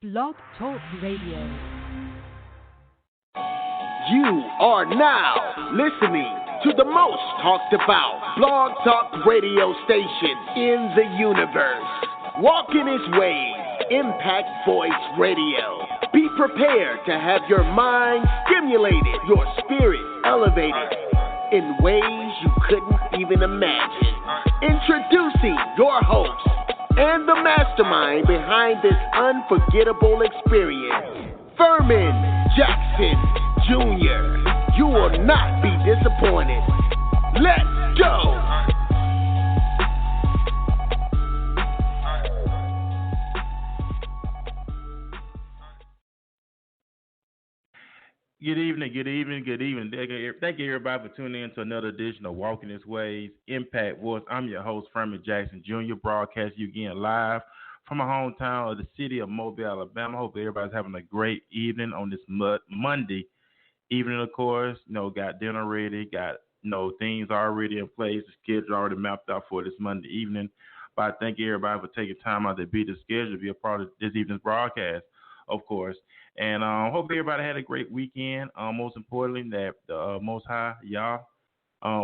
Blog Talk Radio. You are now listening to the most talked about blog talk radio station in the universe. Walk in His ways, Impact Voice Radio. Be prepared to have your mind stimulated, your spirit elevated in ways you couldn't even imagine. Introducing your host and the mastermind behind this unforgettable experience, Furman Jackson Jr. You will not be disappointed. Let's go! Good evening, good evening, good evening. Thank you, everybody, for tuning in to another edition of Walking His Ways, Impact Voice. I'm your host, Furman Jackson Jr., broadcasting you again live from my hometown of the city of Mobile, Alabama. I hope everybody's having a great evening on this Monday evening, of course. Got dinner ready, got things already in place, the schedule already mapped out for this Monday evening. But I thank everybody for taking time out to be the schedule, to be a part of this evening's broadcast, of course. And hope everybody had a great weekend. Most importantly, that the Most High, Yah,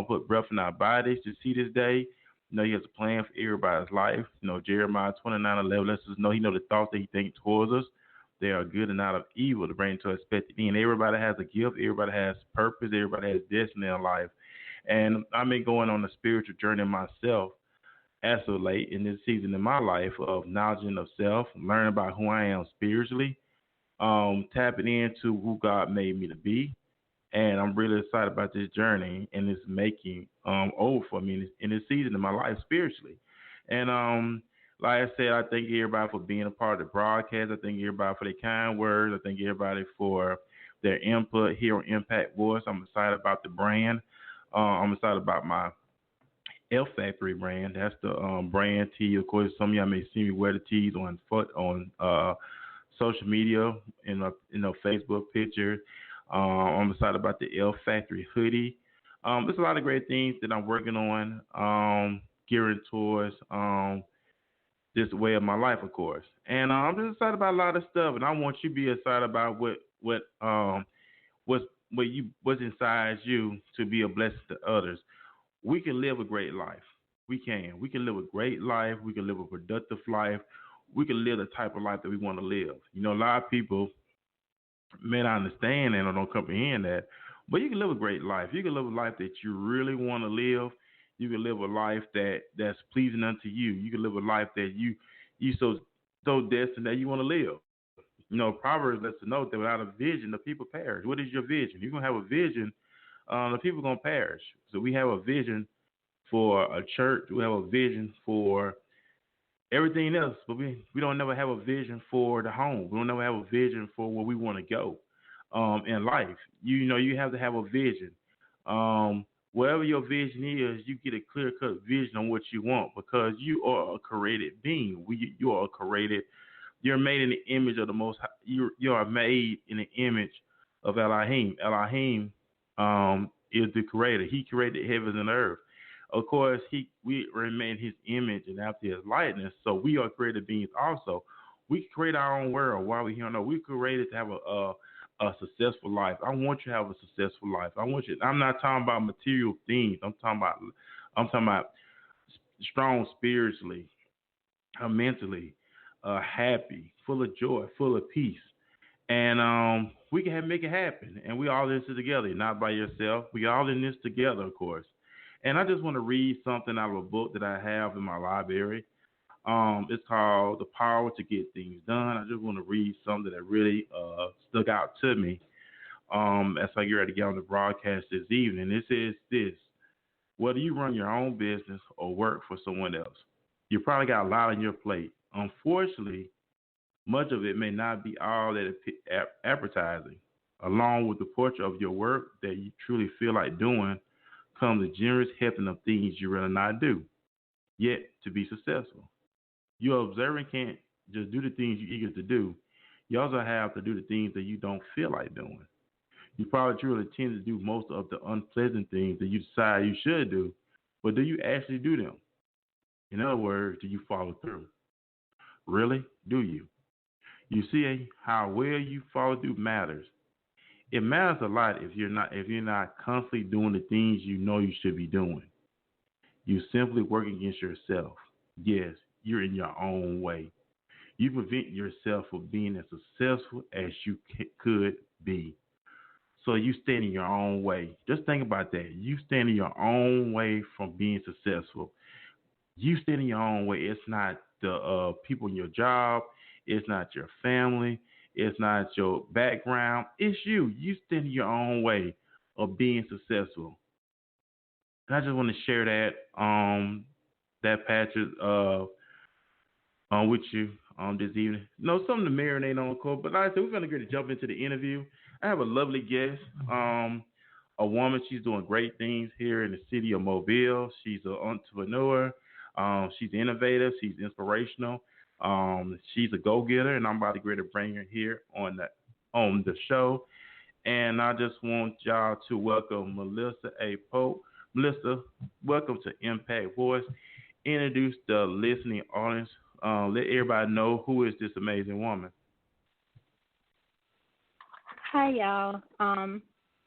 put breath in our bodies to see this day. He has a plan for everybody's life. Jeremiah 29:11 lets us know He knows the thoughts that He thinks towards us. They are good and not of evil to bring to expected end. Everybody has a gift. Everybody has purpose. Everybody has destiny in life. And I've been going on a spiritual journey myself as of late in this season in my life of knowledge of self, learning about who I am spiritually, tapping into who God made me to be. And I'm really excited about this journey and this making over for me in this season in my life spiritually. And like I said, I thank everybody for being a part of the broadcast. I thank everybody for their kind words. I thank everybody for their input here on Impact Voice. I'm excited about the brand. I'm excited about my L Factory brand. That's the brand tee. Of course, some of y'all may see me wear the tees on social media, in a Facebook picture. I'm excited about the L Factory hoodie. There's a lot of great things that I'm working on, gearing towards this way of my life, of course. And I'm just excited about a lot of stuff, and I want you to be excited about what's inside you to be a blessing to others. We can live a great life. We can. We can live a great life. We can live a productive life. We can live the type of life that we want to live. A lot of people may not understand that or don't comprehend that, but you can live a great life. You can live a life that you really want to live. You can live a life that's pleasing unto you. You can live a life that you so destined that you want to live. Proverbs lets us know that without a vision, the people perish. What is your vision? You're going to have a vision, the people are going to perish. So we have a vision for a church. We have a vision for everything else, but we don't never have a vision for the home. We don't never have a vision for where we want to go in life. You have to have a vision. Whatever your vision is, you get a clear-cut vision on what you want because you are a created being. You're made in the image of the Most High. You are made in the image of Elohim. Elohim is the creator. He created heavens and earth. Of course, we remain His image and after His likeness, so we are created beings also. We create our own world while we're here on earth. We're created to have a successful life. I want you to have a successful life. I'm not talking about material things. I'm talking about strong spiritually, mentally, happy, full of joy, full of peace. And we can make it happen. And we all in this together, not by yourself. We all in this together, of course. And I just want to read something out of a book that I have in my library. It's called The Power to Get Things Done. I just want to read something that really stuck out to me as I get ready to get on the broadcast this evening. It says this: whether you run your own business or work for someone else, you probably got a lot on your plate. Unfortunately, much of it may not be all that advertising. Along with the portrait of your work that you truly feel like doing comes a generous helping of things you rather not do, yet to be successful. Your observant can't just do the things you're eager to do. You also have to do the things that you don't feel like doing. You probably truly tend to do most of the unpleasant things that you decide you should do, but do you actually do them? In other words, do you follow through? Really? Do you? You see how well you follow through matters. It matters a lot if you're not constantly doing the things you know you should be doing. You simply work against yourself. Yes, you're in your own way. You prevent yourself from being as successful as you could be. So you stand in your own way. Just think about that. You stand in your own way from being successful. You stand in your own way. It's not the people in your job. It's not your family. It's not your background. It's you. You stand in your own way of being successful. And I just want to share that Patrick with you this evening. No, something to marinate on, Cole. But like I said, we're gonna get to jump into the interview. I have a lovely guest, a woman. She's doing great things here in the city of Mobile. She's an entrepreneur. She's innovative. She's inspirational. She's a go-getter, and I'm about to get to bring her here on the show. And I just want y'all to welcome Melissa A. Pope. Melissa, welcome to Impact Voice. Introduce the listening audience. Let everybody know who is this amazing woman. Hi, y'all. I'm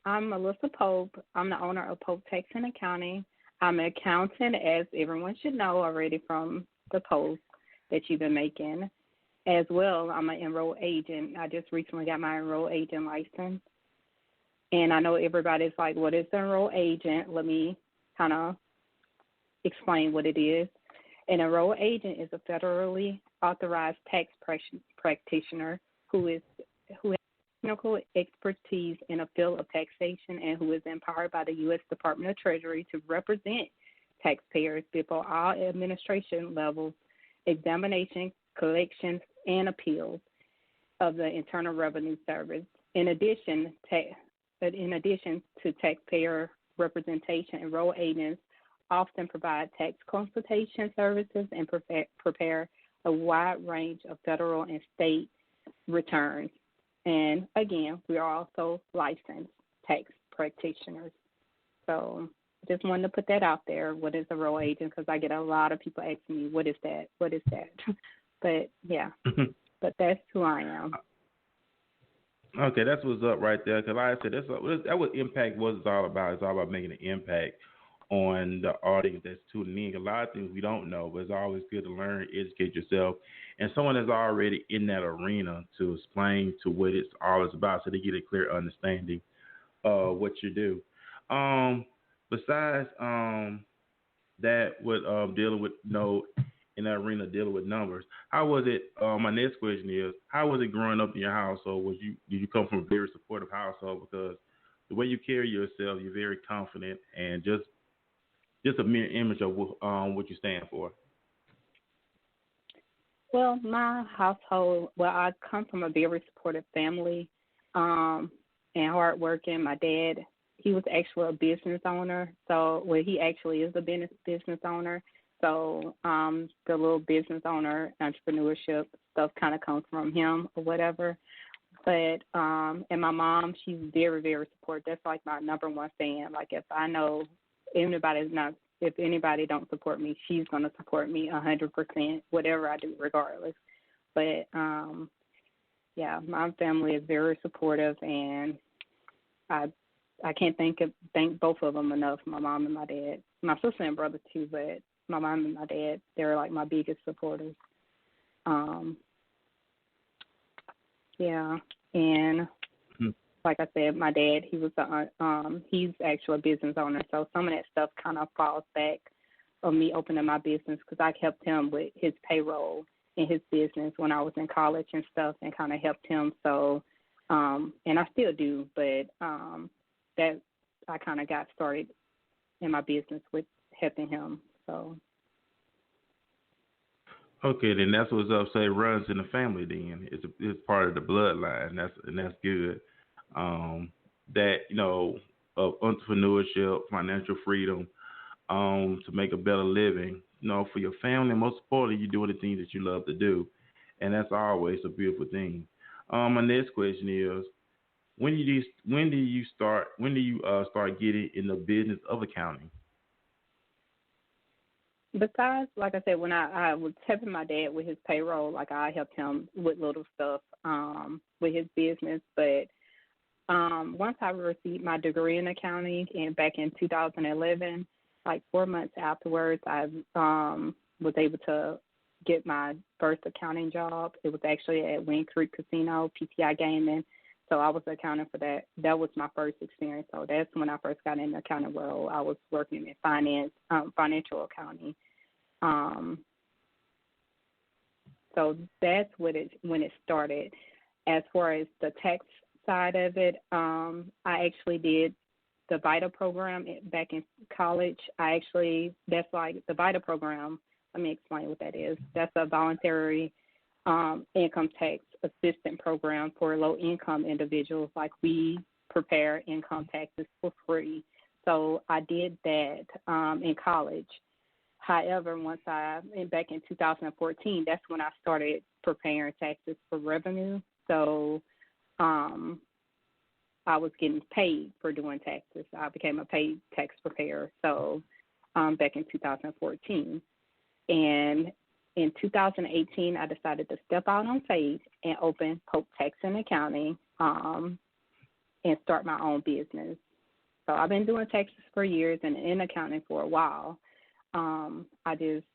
Melissa Pope. I'm the owner of Pope Tax and Accounting. I'm an accountant, as everyone should know already from the post that you've been making. As well, I'm an enrolled agent. I just recently got my enrolled agent license. And I know everybody's like, what is an enrolled agent? Let me kind of explain what it is. An enrolled agent is a federally authorized tax practitioner who has technical expertise in a field of taxation and who is empowered by the U.S. Department of Treasury to represent taxpayers before all administration levels, examination, collections, and appeals of the Internal Revenue Service. In addition to taxpayer representation, enrolled agents often provide tax consultation services and prepare a wide range of federal and state returns. And again, we are also licensed tax practitioners. So just wanted to put that out there. What is a enrolled agent? Because I get a lot of people asking me, what is that? What is that? But yeah, but that's who I am. Okay, that's what's up right there. Because like I said, that what Impact was all about. It's all about making an impact on the audience that's tuning in. A lot of things we don't know, but it's always good to learn, educate yourself, and someone that's already in that arena to explain to what it's all is about, so they get a clear understanding of what you do. Besides that, with dealing with in that arena dealing with numbers, how was it? My next question is, how was it growing up in your household? Did you come from a very supportive household? Because the way you carry yourself, you're very confident and just a mirror image of what you stand for. Well, my household, I come from a very supportive family and hardworking. My dad, he was actually a business owner. He actually is a business owner. So the little business owner, entrepreneurship stuff kind of comes from him or whatever. But, and my mom, she's very, very supportive. That's like my number one fan. Like if I know if anybody don't support me, she's going to support me 100%, whatever I do, regardless. But, yeah, my family is very supportive, and I can't thank both of them enough, my mom and my dad. My sister and brother, too, but my mom and my dad, they're like my biggest supporters. Yeah, and like I said, my dad, he's actually a business owner, so some of that stuff kind of falls back on me opening my business because I helped him with his payroll in his business when I was in college and stuff, and kind of helped him. So, and I still do, but that I kind of got started in my business with helping him. So. Okay, then that's what's up. So it runs in the family. Then it's part of the bloodline. That's good. That of entrepreneurship, financial freedom, to make a better living, for your family. And most importantly, you're doing the things that you love to do, and that's always a beautiful thing. My next question is, when do you start getting in the business of accounting? Besides, like I said, when I was helping my dad with his payroll, like I helped him with little stuff with his business. But once I received my degree in accounting and back in 2011, like 4 months afterwards, I was able to get my first accounting job. It was actually at Wind Creek Casino, PTI Gaming. So I was accounting for that. That was my first experience. So that's when I first got in the accounting world. I was working in finance, financial accounting. So that's when it started. As far as the tax side of it, I actually did the VITA program back in college. That's like the VITA program. Let me explain what that is. That's a voluntary income tax assistant program for low-income individuals. Like we prepare income taxes for free. So I did that in college. However, back in 2014, that's when I started preparing taxes for revenue. So I was getting paid for doing taxes. I became a paid tax preparer. So back in 2014. And in 2018, I decided to step out on faith and open Pope Tax and Accounting and start my own business. So I've been doing taxes for years and in accounting for a while. I just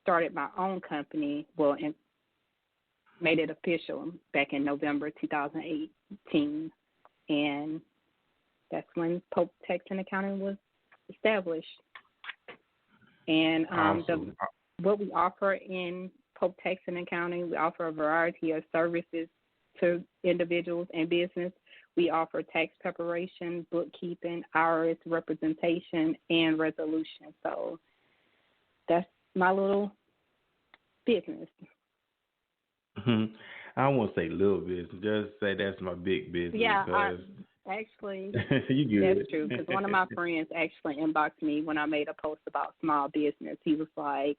started my own company, and made it official back in November 2018. And that's when Pope Tax and Accounting was established. And Awesome. what we offer in Pope Tax and Accounting, we offer a variety of services to individuals and business. We offer tax preparation, bookkeeping, IRS representation, and resolution. So that's my little business. I won't say little business. Just say that's my big business. Yeah, actually, you good. that's true. Because one of my friends actually inboxed me when I made a post about small business. He was like,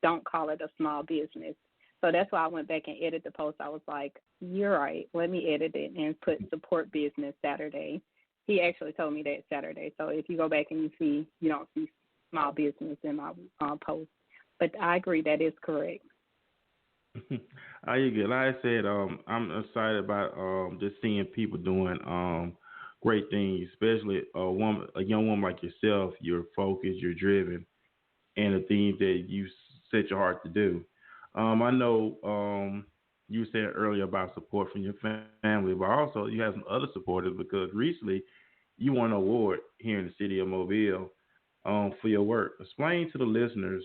don't call it a small business. So that's why I went back and edited the post. I was like, you're right. Let me edit it and put support business Saturday. He actually told me that Saturday. So if you go back and you don't see small business in my post. But I agree, that is correct. Are you good? Like I said, I'm excited about just seeing people doing great things, especially a young woman like yourself. You're focused, you're driven, and the things that you set your heart to do. I know you said earlier about support from your family, but also you have some other supporters because recently you won an award here in the city of Mobile for your work. Explain to the listeners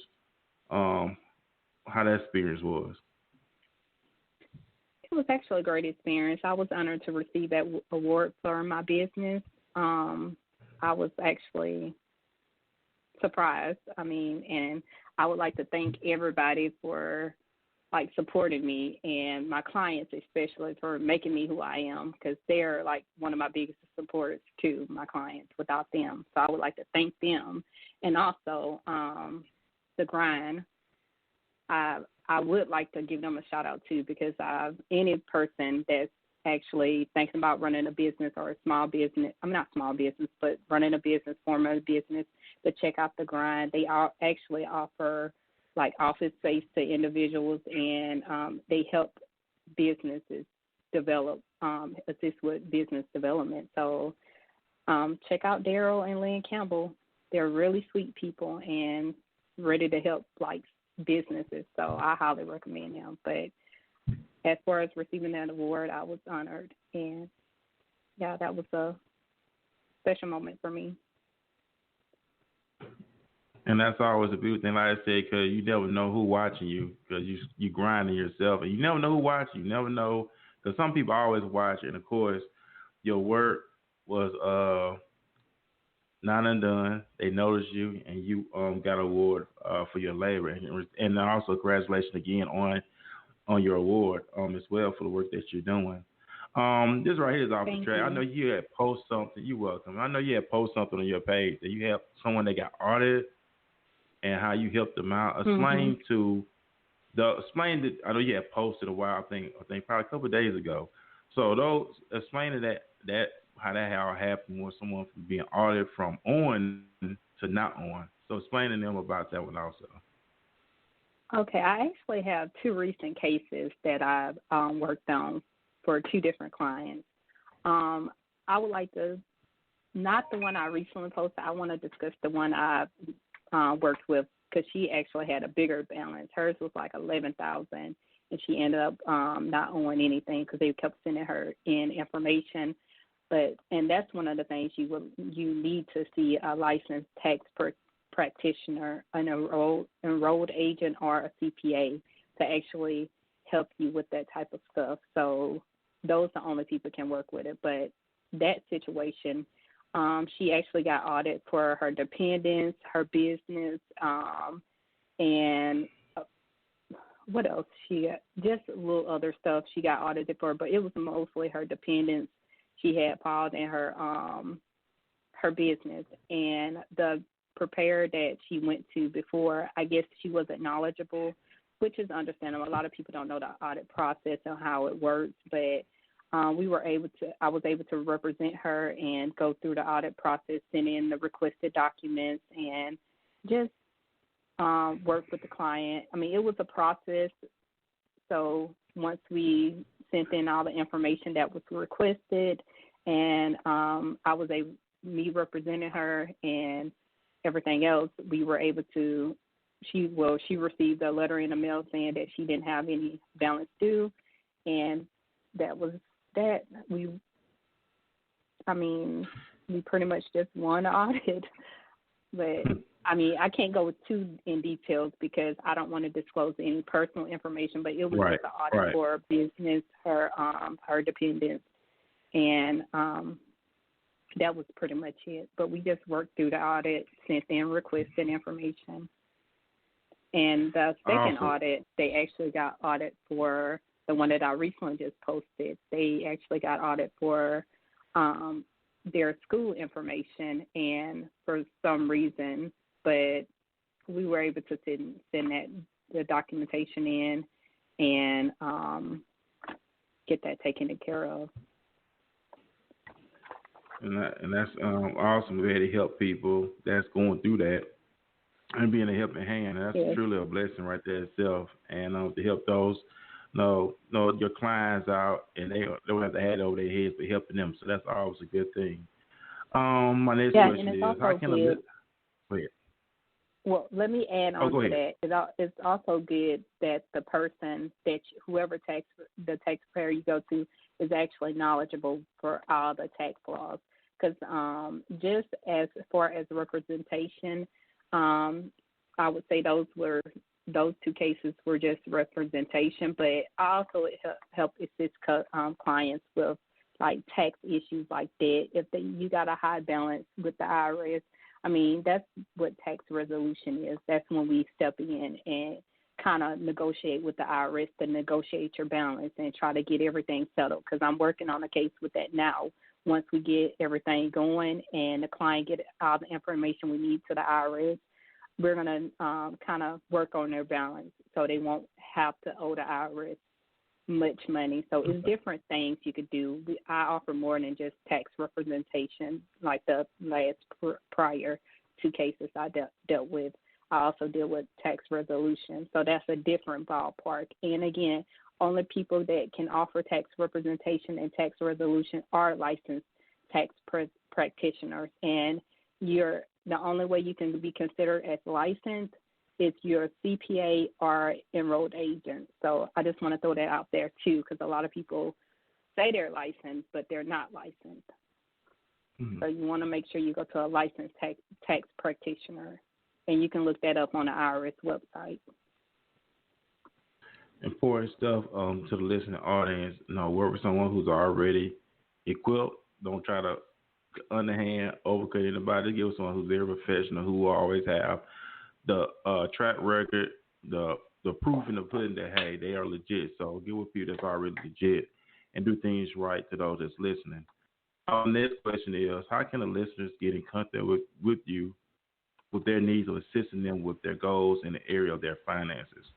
how that experience was. It was actually a great experience. I was honored to receive that award for my business. I was actually surprised. And I would like to thank everybody for supporting me and my clients especially for making me who I am because they're one of my biggest supporters too, my clients, without them. So I would like to thank them. And also the grind. I would like to give them a shout out too because any person that's actually thinking about running a business or a small business, not small business, but running a business, forming a business, to check out the grind. They actually offer office space to individuals and they help businesses develop, assist with business development. So check out Daryl and Lynn Campbell. They're really sweet people and ready to help businesses, so I highly recommend them. But as far as receiving that award, I was honored, and yeah, that was a special moment for me. And that's always a beautiful thing, like I said, because you never know who watching you, because you grinding yourself, and you never know who watching. You never know, because some people always watch, and of course, your work was not undone. They noticed you, and you got an award for your labor, and also congratulations again on your award as well for the work that you're doing. This right here is off the track. I know you had post something. You're welcome. I know you had post something on your page that you helped someone that got audited and how you helped them out. Explain I know you had posted a while. I think probably a couple of days ago. So explain that how that how happened with someone from being audited from on to not on. So explain to them about that one also. Okay, I actually have two recent cases that I've worked on for two different clients. I would like to, not the one I recently posted, I want to discuss the one I worked with because she actually had a bigger balance. Hers was like $11,000, and she ended up not owing anything because they kept sending her in information. And that's one of the things you need to see a licensed tax practitioner, an enrolled agent, or a CPA to actually help you with that type of stuff. So those are the only people can work with it. But that situation, she actually got audited for her dependents, her business, and what else? She got just a little other stuff she got audited for, but it was mostly her dependents she had filed in her business. And the preparer that she went to before, I guess she wasn't knowledgeable, which is understandable. A lot of people don't know the audit process and how it works, but I was able to represent her and go through the audit process, send in the requested documents, and just work with the client. I mean, it was a process. So once we sent in all the information that was requested, and me representing her and everything else, we were able to. She received a letter in the mail saying that she didn't have any balance due, and that was that. We pretty much just won the audit, but I can't go too in details because I don't want to disclose any personal information. But it was just an audit for business, her dependents, and that was pretty much it. But we just worked through the audit, sent in requested information. And the second audit, they actually got audited for the one that I recently just posted. They actually got audited for their school information, and for some reason, but we were able to send the documentation in and get that taken care of. And that's awesome way to help people that's going through that and being a helping hand. And that's truly a blessing right there itself. And to help those, your clients out, and they don't have to have it over their heads, but helping them. So that's always a good thing. My next question is, how can go ahead. Well, let me add on to that. It's also good that the person whoever the taxpayer you go to is actually knowledgeable for all the tax laws. Because just as far as representation, I would say those two cases were just representation. But also it helped assist clients with like tax issues like that. If you got a high balance with the IRS, that's what tax resolution is. That's when we step in and kind of negotiate with the IRS to negotiate your balance and try to get everything settled. Because I'm working on a case with that now. Once we get everything going and the client get all the information we need to the IRS, we're going to kind of work on their balance so they won't have to owe the IRS much money. So it's different things you could do. I offer more than just tax representation like the last prior two cases I dealt with. I also deal with tax resolution. So that's a different ballpark. And again, only people that can offer tax representation and tax resolution are licensed tax practitioners. And the only way you can be considered as licensed is your CPA or enrolled agent. So I just want to throw that out there too, because a lot of people say they're licensed, but they're not licensed. Mm-hmm. So you want to make sure you go to a licensed tax practitioner, and you can look that up on the IRS website. Important stuff to the listening audience. Work with someone who's already equipped. Don't try to underhand, overcut anybody. Just give someone who's very professional, who will always have the track record, the proof in the pudding that, hey, they are legit. So get with people that's already legit and do things right to those that's listening. Our next question is, how can the listeners get in contact with you with their needs of assisting them with their goals in the area of their finances?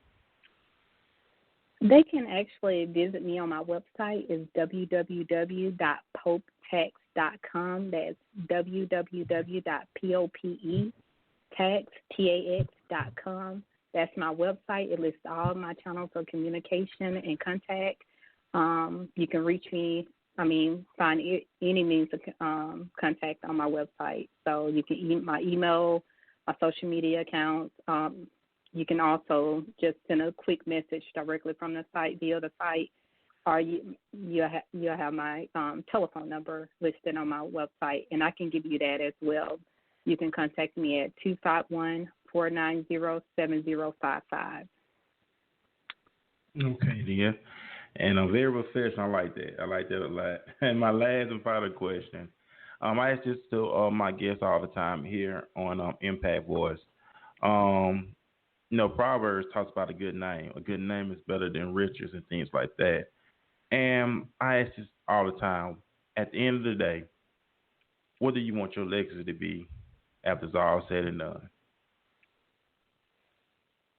They can actually visit me on my website. It's www.popetax.com. That's www.popetax.com. tax.com. That's my website. It lists all my channels of communication and contact. You can reach me, find any means of contact on my website. So you can my email, my social media accounts. You can also just send a quick message directly from the site via the site, or you'll have my telephone number listed on my website, and I can give you that as well. You can contact me at 251-490-7055. Okay, dear. And I'm very professional. I like that. I like that a lot. And my last and final question. I ask this to my guests all the time here on Impact Voice. Proverbs talks about a good name. A good name is better than riches and things like that. And I ask this all the time. At the end of the day, what do you want your legacy to be after it's all said and done?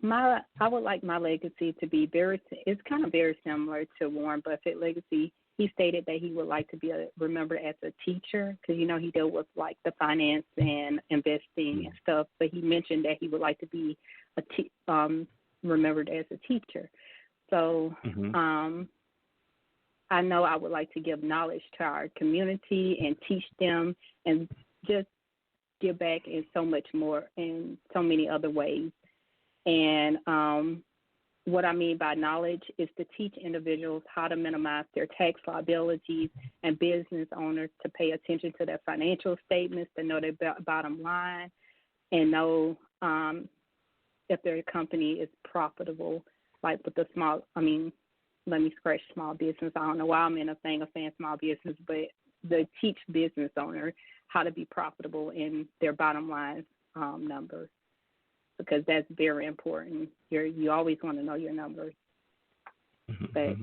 I would like my legacy to be it's kind of very similar to Warren Buffett's legacy. He stated that he would like to be remembered as a teacher because, he dealt with like the finance and investing and stuff. But he mentioned that he would like to be remembered as a teacher. So I know I would like to give knowledge to our community and teach them and just give back in so much more in so many other ways. And what I mean by knowledge is to teach individuals how to minimize their tax liabilities and business owners to pay attention to their financial statements, to know their bottom line, and know if their company is profitable, like with the small, let me scratch small business. I don't know why I'm in a thing of saying small business, but they teach business owners how to be profitable in their bottom line numbers, because that's very important. You always want to know your numbers. But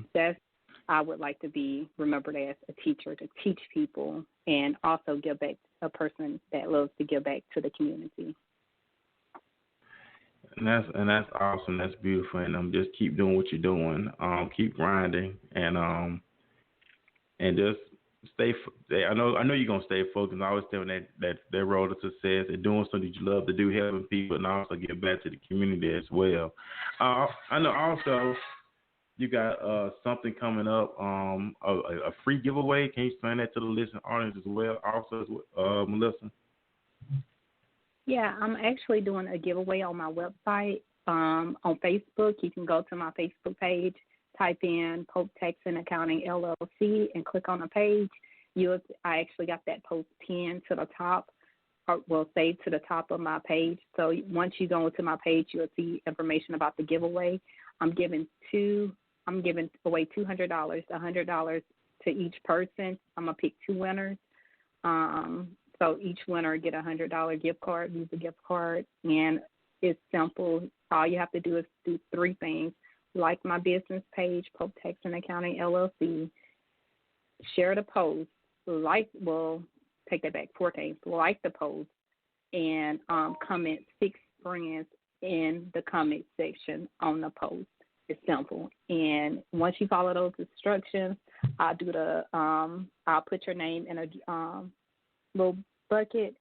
I would like to be remembered as a teacher, to teach people and also give back, a person that loves to give back to the community. And that's awesome. That's beautiful. And just keep doing what you're doing. Keep grinding and just stay. I know you're gonna stay focused. I always tell them that road to success and doing something you love to do, helping people, and also give back to the community as well. I know also you got something coming up, a free giveaway. Can you explain that to the listening audience as well? Also, Melissa. Yeah, I'm actually doing a giveaway on my website. On Facebook, you can go to my Facebook page, type in Pope Tax and Accounting LLC, and click on the page. I actually got that post pinned to the top, saved to the top of my page. So once you go to my page, you'll see information about the giveaway. I'm giving away $200, $100 to each person. I'm gonna pick two winners. So each winner get a $100 gift card, use the gift card, and it's simple. All you have to do is do three things. Like my business page, Pope Tax and Accounting LLC, share the post, take that back, 4 things. Like the post and comment 6 friends in the comment section on the post. It's simple. And once you follow those instructions, I'll put your name in a little bucket,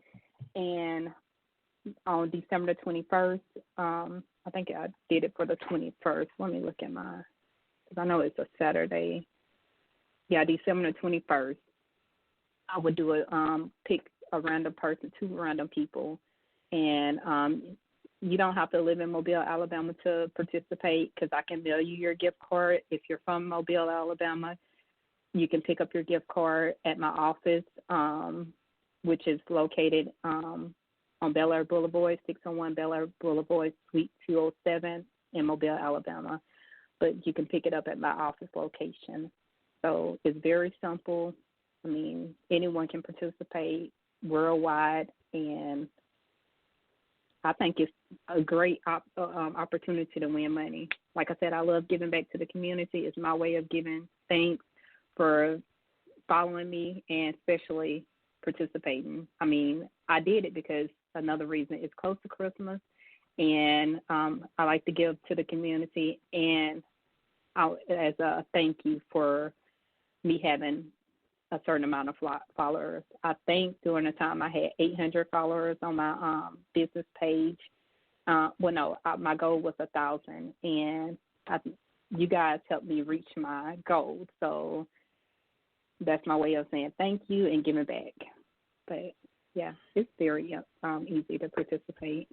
and on December the 21st, I think I did it for the 21st. Let me look at because I know it's a Saturday. Yeah, December the 21st, I would do pick a random person, 2 random people, and you don't have to live in Mobile, Alabama to participate, because I can mail you your gift card. If you're from Mobile, Alabama, you can pick up your gift card at my office, which is located on Bel Air Boulevard, 601 Bel Air Boulevard, Suite 207 in Mobile, Alabama. But you can pick it up at my office location. So it's very simple. Anyone can participate worldwide, and I think it's a great opportunity to win money. Like I said, I love giving back to the community. It's my way of giving thanks for following me and especially participating. I did it because another reason is close to Christmas, and I like to give to the community, and as a thank you for me having a certain amount of followers. I think during the time I had 800 followers on my business page. My goal was 1,000, and you guys helped me reach my goal. So that's my way of saying thank you and giving back. But yeah, it's very easy to participate.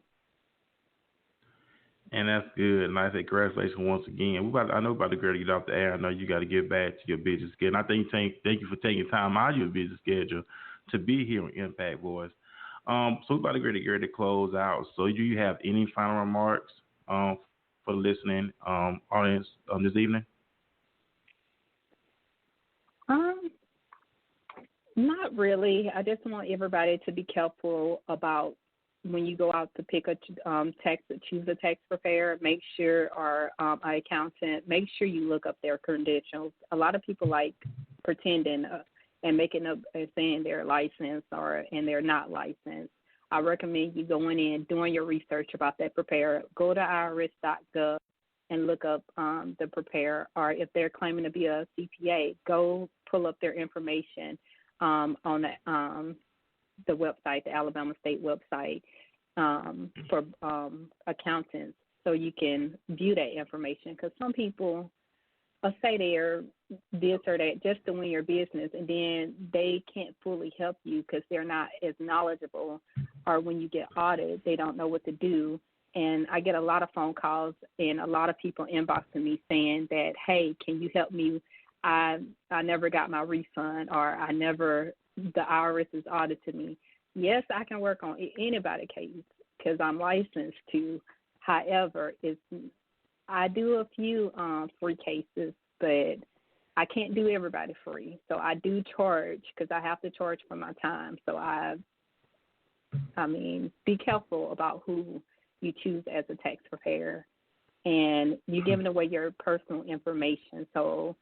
And that's good. And I say congratulations once again. I know about to get off the air. I know you got to get back to your busy schedule. And I thank you for taking time out of your busy schedule to be here on Impact Voice. So we're about to get ready to close out. So do you have any final remarks for the listening audience this evening? Not really. I just want everybody to be careful about when you go out to pick a choose a tax preparer. Make sure an accountant. Make sure you look up their credentials. A lot of people like pretending and making up and saying they're licensed and they're not licensed. I recommend you going in, doing your research about that preparer. Go to irs.gov and look up the preparer, or if they're claiming to be a CPA, go pull up their information on the website, the Alabama State website for accountants, so you can view that information. Because some people say they're this or that just to win your business, and then they can't fully help you because they're not as knowledgeable, or when you get audited, they don't know what to do. And I get a lot of phone calls and a lot of people inboxing me saying that, hey, can you help me? I never got my refund, or the IRS has audited me. Yes, I can work on anybody's case because I'm licensed to. However, I do a few free cases, but I can't do everybody free. So I do charge because I have to charge for my time. So be careful about who you choose as a tax preparer. And you're giving away your personal information. So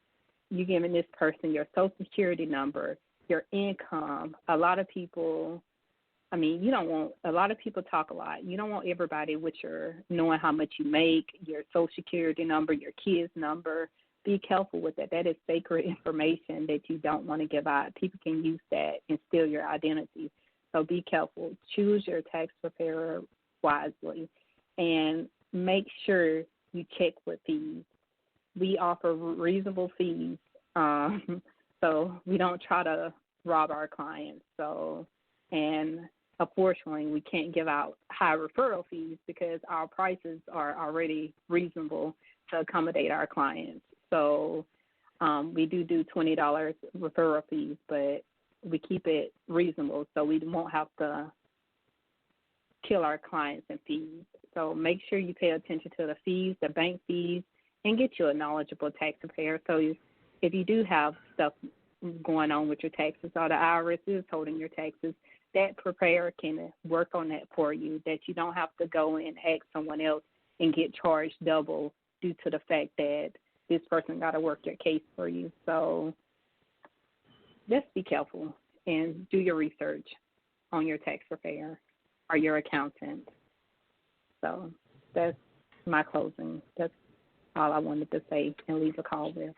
you're giving this person your Social Security number, your income. A lot of people talk a lot. You don't want everybody with knowing how much you make, your Social Security number, your kids' number. Be careful with that. That is sacred information that you don't want to give out. People can use that and steal your identity. So be careful. Choose your tax preparer wisely, and make sure you check with fees. We offer reasonable fees, so we don't try to rob our clients. And unfortunately, we can't give out high referral fees because our prices are already reasonable to accommodate our clients. So we do $20 referral fees, but we keep it reasonable so we won't have to kill our clients in fees. So make sure you pay attention to the fees, the bank fees, and get you a knowledgeable tax preparer. So if you do have stuff going on with your taxes, or the IRS is holding your taxes, that preparer can work on that for you, that you don't have to go and ask someone else and get charged double due to the fact that this person got to work your case for you. So just be careful and do your research on your tax preparer or your accountant. So that's my closing. That's all I wanted to say and leave a call with.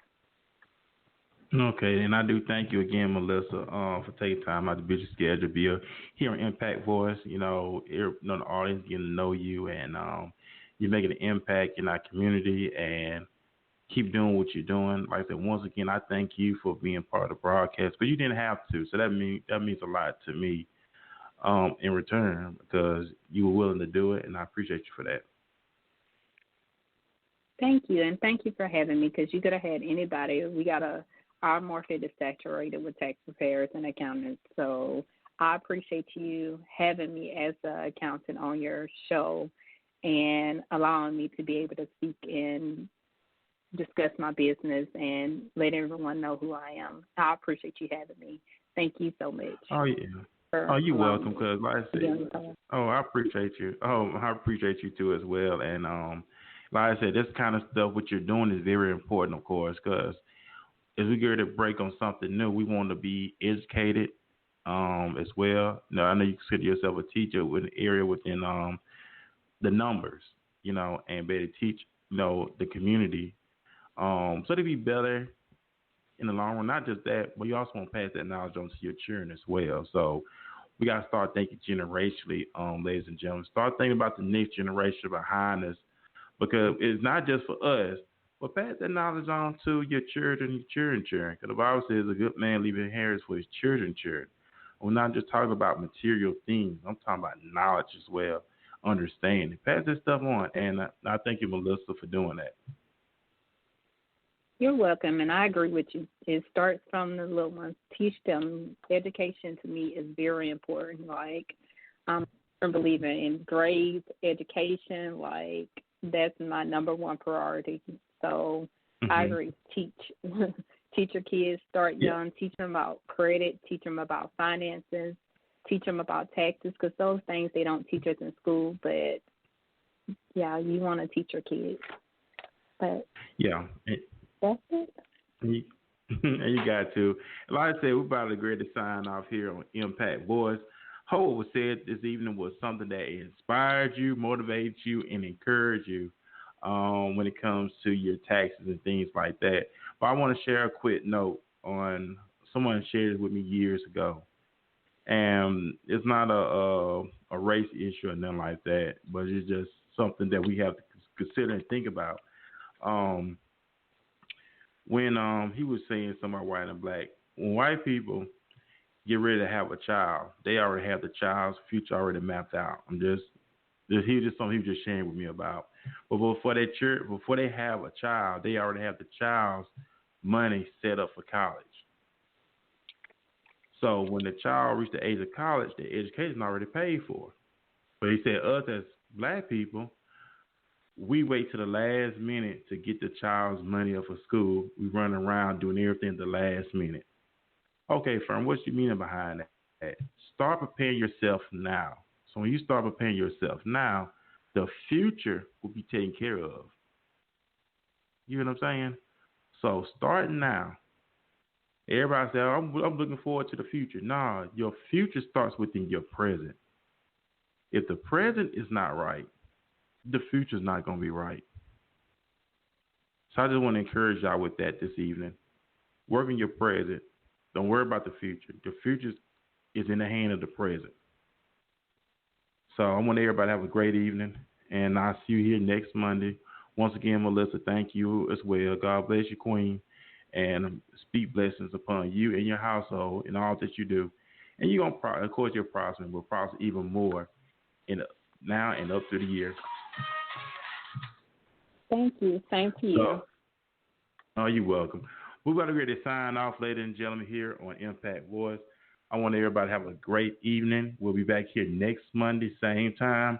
Okay, and I do thank you again, Melissa, for taking time out of the busy schedule to be here on Impact Voice. The audience getting to know you, and you're making an impact in our community, and keep doing what you're doing. Like I said, once again, I thank you for being part of the broadcast, but you didn't have to, so that means a lot to me in return, because you were willing to do it, and I appreciate you for that. Thank you, and thank you for having me, because you could have had anybody. Our market is saturated with tax preparers and accountants, so I appreciate you having me as an accountant on your show and allowing me to be able to speak and discuss my business and let everyone know who I am. I appreciate you having me. Thank you so much. Oh, yeah. Oh, you're welcome, because like I said, I appreciate you. I appreciate you too as well. And like I said, this kind of stuff, what you're doing is very important, of course, because as we get ready to break on something new, we want to be educated as well. Now, I know you consider yourself a teacher with an area within the numbers, and better teach, the community. So to be better in the long run. Not just that, but you also want to pass that knowledge on to your children as well. So we got to start thinking generationally, ladies and gentlemen. Start thinking about the next generation behind us, because it's not just for us, but pass that knowledge on to your children and your children's children. Because the Bible says a good man leaves inheritance for his children's children. We're not just talking about material things. I'm talking about knowledge as well, understanding. Pass this stuff on, and I thank you, Melissa, for doing that. You're welcome, and I agree with you. It starts from the little ones. Teach them. Education to me is very important. Like, I'm a believer in grades, education. Like, that's my number one priority. So I agree. Teach your kids. Start young. Teach them about credit. Teach them about finances. Teach them about taxes, because those things they don't teach us in school. But yeah, you want to teach your kids. But yeah. That's it. And you got to. Like I said, we're about to agree to sign off here on Impact Boys. Hope what was said this evening was something that inspired you, motivated you, and encouraged you when it comes to your taxes and things like that. But I want to share a quick note on someone shared it with me years ago. And it's not a race issue or nothing like that, but it's just something that we have to consider and think about. When he was saying something about white and black, when white people get ready to have a child, they already have the child's future already mapped out. He was just something he was just sharing with me about. But before they have a child, they already have the child's money set up for college. So when the child reaches the age of college, the education is already paid for. But he said us as black people, we wait to the last minute to get the child's money up for school. We run around doing everything at the last minute. Okay, Fern, what's your meaning behind that? Start preparing yourself now. So when you start preparing yourself now, the future will be taken care of. You know what I'm saying? So start now. Everybody says, I'm looking forward to the future. Nah, your future starts within your present. If the present is not right, the future is not going to be right. So I just want to encourage y'all with that this evening. Work in your present. Don't worry about the future. The future is in the hand of the present. So I want everybody to have a great evening, and I'll see you here next Monday. Once again, Melissa, thank you as well. God bless you, Queen, and speak blessings upon you and your household and all that you do. And you're going to, of course, you're prospering, but prosper even more now and up through the year. Thank you. Same to you. Oh, you're welcome. We're going to get to sign off, ladies and gentlemen, here on Impact Voice. I want everybody to have a great evening. We'll be back here next Monday, same time,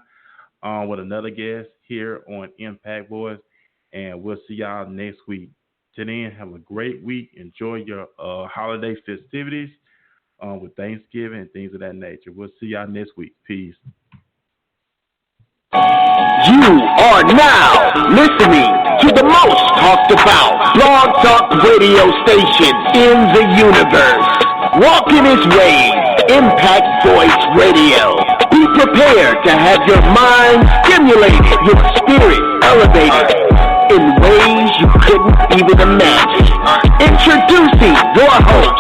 with another guest here on Impact Voice, and we'll see y'all next week. Till then, have a great week. Enjoy your holiday festivities with Thanksgiving and things of that nature. We'll see y'all next week. Peace. You are now listening to the most talked about blog talk radio station in the universe. Walking his ways, Impact Voice Radio. Be prepared to have your mind stimulated, your spirit elevated in ways you couldn't even imagine. Introducing your host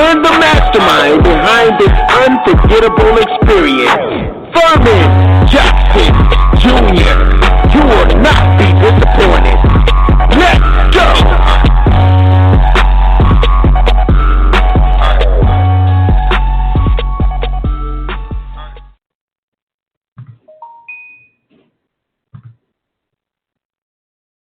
and the mastermind behind this unforgettable experience, Furman Jackson Jr. You will not be